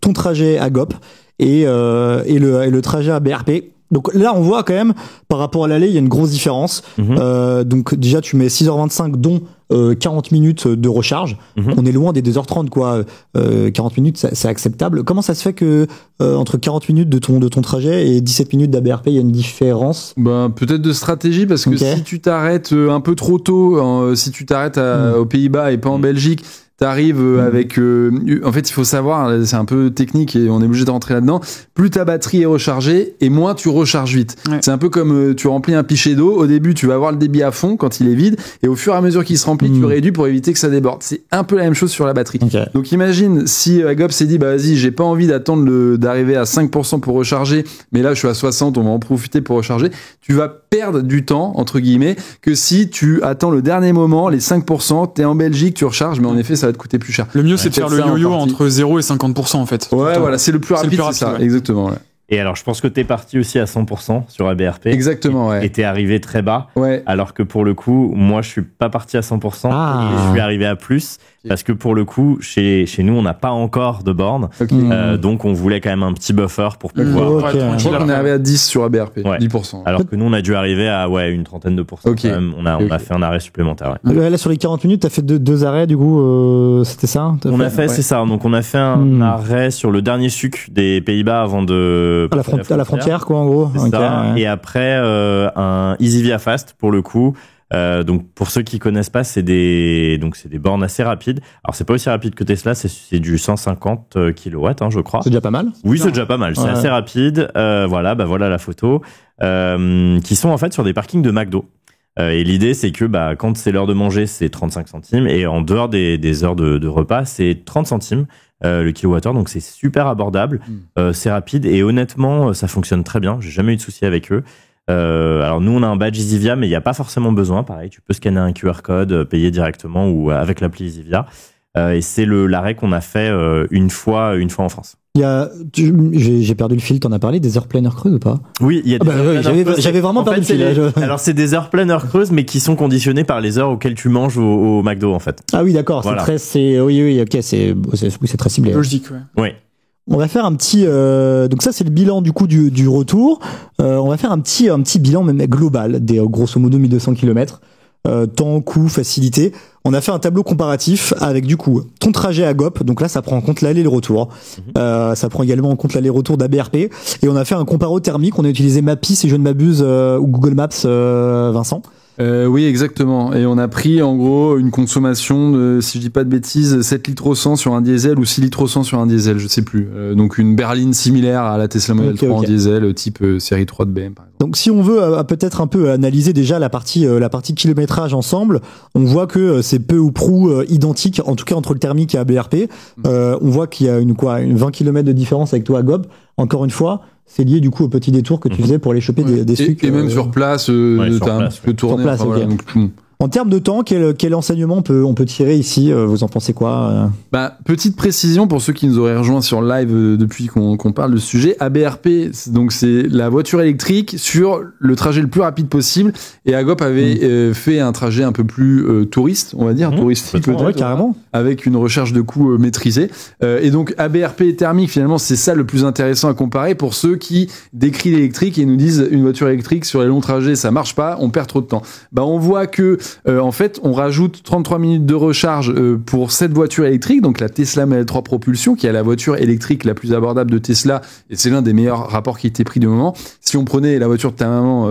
ton trajet à GOP et le trajet à BRP. Donc là, on voit quand même, par rapport à l'aller, il y a une grosse différence. Donc déjà, tu mets 6h25, dont 40 minutes de recharge. On est loin des 2h30, quoi. 40 minutes, c'est acceptable. Comment ça se fait que entre 40 minutes de ton trajet et 17 minutes d'ABRP, il y a une différence? Peut-être de stratégie, parce que si tu t'arrêtes un peu trop tôt, si tu t'arrêtes aux Pays-Bas et pas en Belgique, t'arrives avec en fait il faut savoir, c'est un peu technique et on est obligé de rentrer là-dedans, plus ta batterie est rechargée et moins tu recharges vite. C'est un peu comme tu remplis un pichet d'eau, au début tu vas avoir le débit à fond quand il est vide et au fur et à mesure qu'il se remplit tu réduis pour éviter que ça déborde. C'est un peu la même chose sur la batterie. Donc imagine si Agop s'est dit vas-y, j'ai pas envie d'attendre d'arriver à 5% pour recharger, mais là je suis à 60, on va en profiter pour recharger. Tu vas perdre du temps entre guillemets que si tu attends le dernier moment, les 5%, t'es en Belgique, tu recharges, mais en effet ça va te coûter plus cher. Le mieux c'est de faire le yo-yo entre 0 et 50% en fait. Ouais, voilà, c'est le plus rapide, c'est ça, exactement. Ouais. Et alors, je pense que t'es parti aussi à 100% sur ABRP. Exactement, ouais. Et t'es arrivé très bas. Ouais. Alors que pour le coup, moi, je suis pas parti à 100%. Et je suis arrivé à plus. Parce que pour le coup, chez nous, on n'a pas encore de borne. Donc, on voulait quand même un petit buffer pour pouvoir. Je crois qu'on est arrivé à 10 sur ABRP. 10%. Alors que nous, on a dû arriver à, une trentaine de pourcents. Quand même. On a fait un arrêt supplémentaire. Là, sur les 40 minutes, t'as fait deux arrêts, du coup, c'était ça? C'est ça. Donc, on a fait un arrêt sur le dernier suc des Pays-Bas avant de. À la frontière, quoi, en gros. Et après, un EasyVia Fast, pour le coup. Donc, pour ceux qui connaissent pas, c'est des bornes assez rapides. Alors, c'est pas aussi rapide que Tesla, c'est du 150 kW, je crois. C'est déjà pas mal. Oui, c'est déjà pas mal. C'est assez rapide. Voilà la photo. Qui sont, en fait, sur des parkings de McDo. Et l'idée, c'est que, quand c'est l'heure de manger, c'est 35 centimes. Et en dehors des heures de repas, c'est 30 centimes. Le kilowattheure, donc c'est super abordable, c'est rapide et honnêtement ça fonctionne très bien, j'ai jamais eu de soucis avec eux. Alors nous on a un badge EasyVia mais il n'y a pas forcément besoin, pareil tu peux scanner un QR code, payer directement ou avec l'appli EasyVia et c'est l'arrêt qu'on a fait une fois en France. J'ai perdu le fil, t'en as parlé des heures pleines heures creuses ou pas? Oui, il y a des j'avais vraiment perdu le fil. Alors c'est des heures pleines heures creuses mais qui sont conditionnées par les heures auxquelles tu manges au McDo en fait. Ah oui d'accord, voilà. Ok, c'est très ciblé. Logique, Oui. On va faire un petit donc ça c'est le bilan du coup du retour. On va faire un petit bilan même global des grosso modo 1200 km. Temps, coût, facilité. On a fait un tableau comparatif avec du coup ton trajet à GOP, donc là ça prend en compte l'aller et le retour. Ça prend également en compte l'aller-retour d'ABRP et on a fait un comparo thermique. On a utilisé Mappy si je ne m'abuse ou Google Maps, Vincent. Oui, exactement. Et on a pris, en gros, une consommation de, si je dis pas de bêtises, 7 litres au 100 sur un diesel ou 6 litres au 100 sur un diesel, je sais plus. Donc une berline similaire à la Tesla Model 3 en diesel, type série 3 de BM, par exemple. Donc si on veut peut-être un peu analyser déjà la partie kilométrage ensemble, on voit que c'est peu ou prou identique, en tout cas entre le thermique et ABRP. On voit qu'il y a une 20 km de différence avec toi à GOP. Encore une fois, c'est lié du coup au petit détour que tu faisais pour aller choper des sucres. Et même sur place, t'as un petit peu tourné. Sur place, voilà, donc, en termes de temps, quel enseignement on peut tirer ici? Vous en pensez quoi? Petite précision pour ceux qui nous auraient rejoints sur live depuis qu'on parle de ce sujet. ABRP, donc c'est la voiture électrique sur le trajet le plus rapide possible. Et Agop avait fait un trajet un peu plus touriste, on va dire, touristique peut-être, ouais, carrément, avec une recherche de coûts maîtrisée. Et donc ABRP thermique, finalement, c'est ça le plus intéressant à comparer pour ceux qui décrient l'électrique et nous disent une voiture électrique sur les longs trajets, ça marche pas, on perd trop de temps. On voit que en fait, on rajoute 33 minutes de recharge pour cette voiture électrique, donc la Tesla Model 3 Propulsion, qui est la voiture électrique la plus abordable de Tesla, et c'est l'un des meilleurs rapports qui était pris du moment. Si on prenait la voiture de ta maman,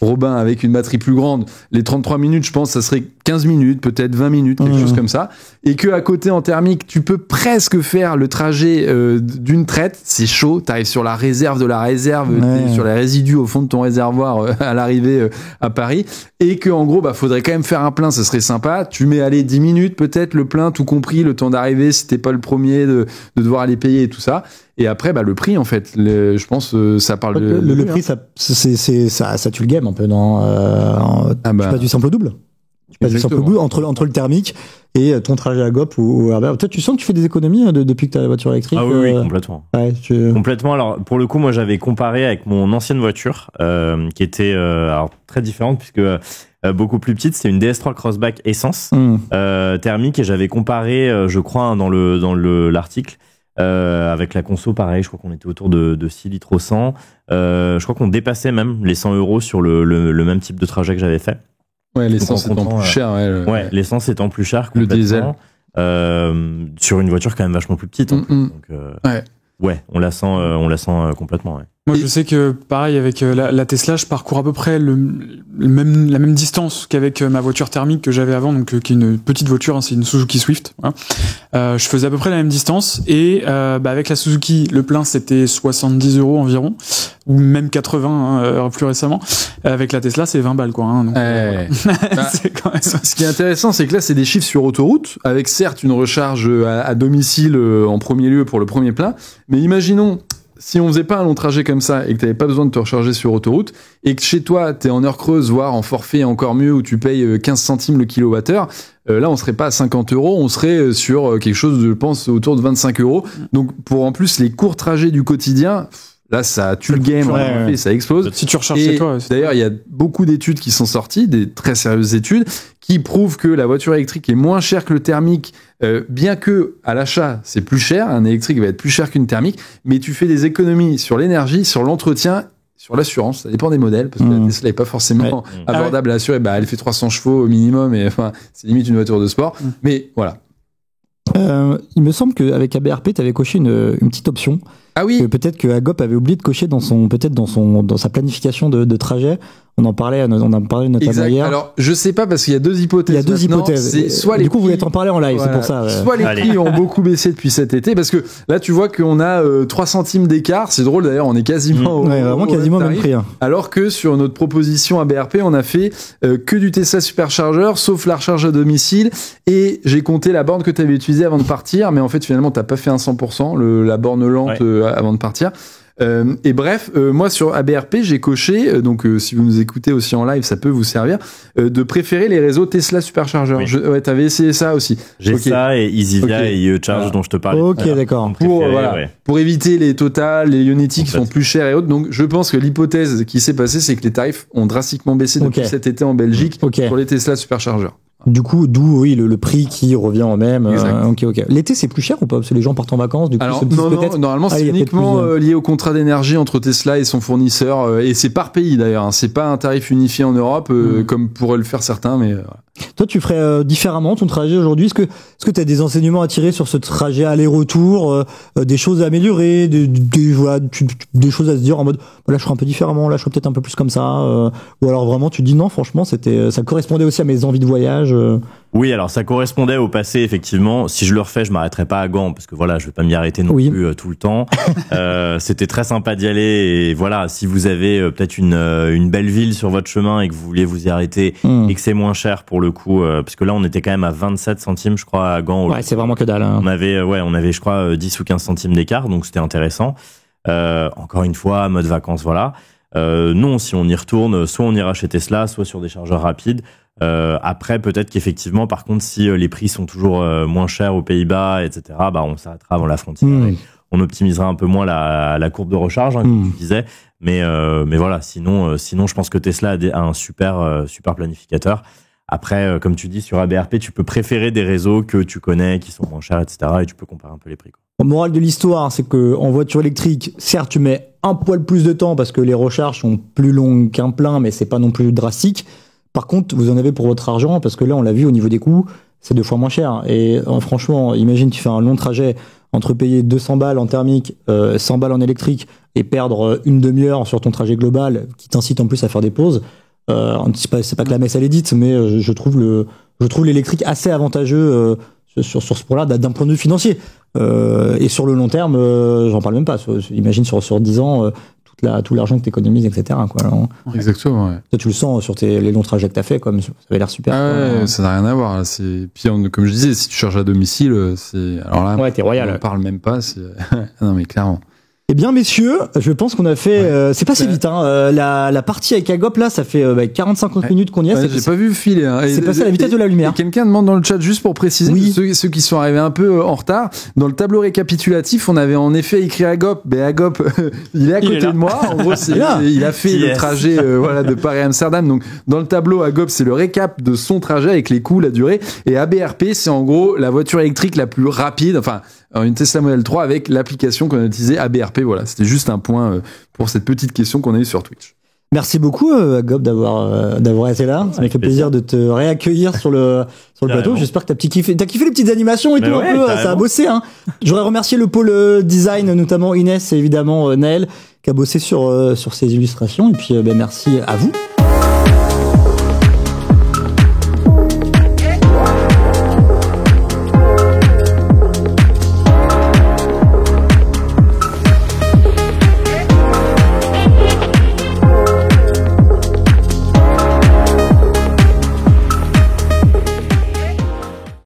Robin, avec une batterie plus grande, les 33 minutes, je pense, ça serait 15 minutes, peut-être 20 minutes, quelque chose comme ça. Et que à côté, en thermique, tu peux presque faire le trajet d'une traite. C'est chaud, t'arrives sur la réserve de la réserve, sur les résidus au fond de ton réservoir à l'arrivée à Paris. Et que en gros, faudrait quand même faire un plein, ça serait sympa. Tu mets, 10 minutes, peut-être, le plein, tout compris, le temps d'arriver, si t'es pas le premier, de devoir aller payer et tout ça. Et après, le prix, en fait, je pense, ça parle de... Le prix, ça tue le game un peu, non? Tu passes du simple au double? Tu passes du simple bout entre le thermique et ton trajet à GOP ou RBR. Toi, tu sens que tu fais des économies depuis que tu as la voiture électrique? Ah oui, complètement. Ouais, Complètement. Alors, pour le coup, moi, j'avais comparé avec mon ancienne voiture, qui était alors très différente puisque beaucoup plus petite. C'était une DS3 Crossback essence thermique, et j'avais comparé, je crois, dans l'article, avec la conso, pareil. Je crois qu'on était autour de 6 litres au 100. Je crois qu'on dépassait même les 100 € sur le même type de trajet que j'avais fait. Ouais, l'essence étant plus cher. L'essence étant plus cher. Le diesel. Sur une voiture quand même vachement plus petite. Donc, on la sent complètement. Ouais. Moi, je sais que, pareil, avec la Tesla, je parcours à peu près la même distance qu'avec ma voiture thermique que j'avais avant, donc qui est une petite voiture, hein, c'est une Suzuki Swift. Hein. Je faisais à peu près la même distance, et avec la Suzuki, le plein c'était 70 € environ, ou même 80 plus récemment. Avec la Tesla, c'est 20 balles, quoi. Hein, donc, c'est quand même... Ce qui est intéressant, c'est que là, c'est des chiffres sur autoroute, avec certes une recharge à domicile en premier lieu pour le premier plein, mais imaginons, si on faisait pas un long trajet comme ça et que t'avais pas besoin de te recharger sur autoroute, et que chez toi t'es en heure creuse, voire en forfait encore mieux, où tu payes 15 centimes le kilowattheure, là on serait pas à 50 €, on serait sur quelque chose de, je pense, autour de 25 €. Donc pour en plus les courts trajets du quotidien, là ça tue le game, ça explose. Si tu recharges chez toi. D'ailleurs il y a beaucoup d'études qui sont sorties, des très sérieuses études, qui prouvent que la voiture électrique est moins chère que le thermique, bien que à l'achat c'est plus cher, un électrique va être plus cher qu'une thermique, mais tu fais des économies sur l'énergie, sur l'entretien, sur l'assurance, ça dépend des modèles, parce que la Tesla n'est pas forcément abordable à assurer, elle fait 300 chevaux au minimum, et enfin c'est limite une voiture de sport, mais voilà. Il me semble qu'avec ABRP, tu avais coché une petite option. Ah oui. Que peut-être que Agop avait oublié de cocher dans sa planification de trajet. On en parlait notamment hier. Alors, je sais pas, parce qu'il y a deux hypothèses. Il y a deux hypothèses. C'est soit du coup, vous voulez en parler en live, c'est pour ça. Soit les prix ont beaucoup baissé depuis cet été, parce que là, tu vois qu'on a 3 centimes d'écart. C'est drôle, d'ailleurs, on est quasiment quasiment même prix. Alors que sur notre proposition ABRP, on a fait que du Tesla Supercharger, sauf la recharge à domicile. Et j'ai compté la borne que tu avais utilisée avant de partir, mais en fait, finalement, t'as pas fait un 100%, la borne lente avant de partir. Et bref, moi sur ABRP, j'ai coché, donc si vous nous écoutez aussi en live, ça peut vous servir, de préférer les réseaux Tesla Supercharger. Oui. T'avais essayé ça aussi. J'ai ça et EasyVia et IE-Charge dont je te parlais. Ok, d'accord. Pour éviter les Total, les Ionity qui sont plus chers et autres. Donc je pense que l'hypothèse qui s'est passée, c'est que les tarifs ont drastiquement baissé depuis cet été en Belgique pour les Tesla Supercharger. Du coup, d'où le prix qui revient au même. Ok. L'été, c'est plus cher ou pas? Parce que les gens partent en vacances. Du coup, alors, non, normalement, c'est uniquement lié au contrat d'énergie entre Tesla et son fournisseur. Et c'est par pays d'ailleurs. Hein. C'est pas un tarif unifié en Europe, comme pourraient le faire certains. Mais toi, tu ferais différemment ton trajet aujourd'hui? Est-ce que tu as des enseignements à tirer sur ce trajet aller-retour, des choses à améliorer, des choses à se dire en mode là, je ferai un peu différemment, là, je ferai peut-être un peu plus comme ça, ou alors vraiment, tu dis non, franchement, ça correspondait aussi à mes envies de voyage. Oui, alors ça correspondait au passé, effectivement. Si je le refais, je m'arrêterai pas à Gand, parce que voilà, je vais pas m'y arrêter non plus tout le temps. C'était très sympa d'y aller, et voilà, si vous avez peut-être une belle ville sur votre chemin et que vous vouliez vous y arrêter et que c'est moins cher pour le coup, parce que là on était quand même à 27 centimes, je crois, à Gand. Ouais, c'est vraiment que dalle. Hein. On avait, je crois, 10 ou 15 centimes d'écart, donc c'était intéressant. Encore une fois, mode vacances, voilà. Non, si on y retourne, soit on ira chez Tesla, soit sur des chargeurs rapides. Après, peut-être qu'effectivement, par contre, si les prix sont toujours moins chers aux Pays-Bas, etc., on s'arrêtera avant la frontière. On optimisera un peu moins la courbe de recharge, comme tu disais. Mais voilà, sinon, je pense que Tesla a un super planificateur. Après, comme tu dis, sur ABRP, tu peux préférer des réseaux que tu connais, qui sont moins chers, etc., et tu peux comparer un peu les prix. La morale de l'histoire, c'est que en voiture électrique, certes, tu mets un poil plus de temps parce que les recharges sont plus longues qu'un plein, mais c'est pas non plus drastique. Par contre, vous en avez pour votre argent, parce que là, on l'a vu au niveau des coûts, c'est 2 fois moins cher. Et franchement, imagine, tu fais un long trajet entre payer 200 balles en thermique, 100 balles en électrique, et perdre une demi-heure sur ton trajet global, qui t'incite en plus à faire des pauses. C'est pas que la messe elle est dite, mais je trouve l'électrique assez avantageux sur ce point-là d'un point de vue financier. Et sur le long terme, j'en parle même pas. Imagine sur 10 ans, tout l'argent que tu économises, etc. Quoi. Alors, exactement, ouais. Toi, tu le sens sur les longs trajets que tu as fait, comme ça avait l'air super. Ah ouais, ça n'a rien à voir. Puis, comme je disais, si tu charges à domicile, alors là, t'es royal. On ne parle même pas. Non, mais clairement. Eh bien, messieurs, je pense qu'on a fait. C'est passé vite. Hein. La partie avec Agop là, ça fait 40-50 minutes qu'on y est. J'ai pas vu filer. Hein. C'est passé à la vitesse de la lumière. Quelqu'un demande dans le chat juste pour préciser ceux qui sont arrivés un peu en retard. Dans le tableau récapitulatif, on avait en effet écrit Agop. Mais Agop, il est à côté de moi. En gros, il a fait le trajet de Paris à Amsterdam. Donc dans le tableau, Agop, c'est le récap de son trajet avec les coûts, la durée. Et ABRP, c'est en gros la voiture électrique la plus rapide. Enfin, une Tesla Model 3 avec l'application qu'on a utilisée ABRP. Voilà, c'était juste un point pour cette petite question qu'on a eue sur Twitch. Merci beaucoup, Agop, d'avoir été là. Ça m'a fait plaisir de te réaccueillir sur le plateau. J'espère que t'as kiffé les petites animations et tout un peu. Ça a bossé, hein. J'aurais remercié le pôle design, notamment Inès et évidemment Naël, qui a bossé sur ces illustrations. Et puis, merci à vous.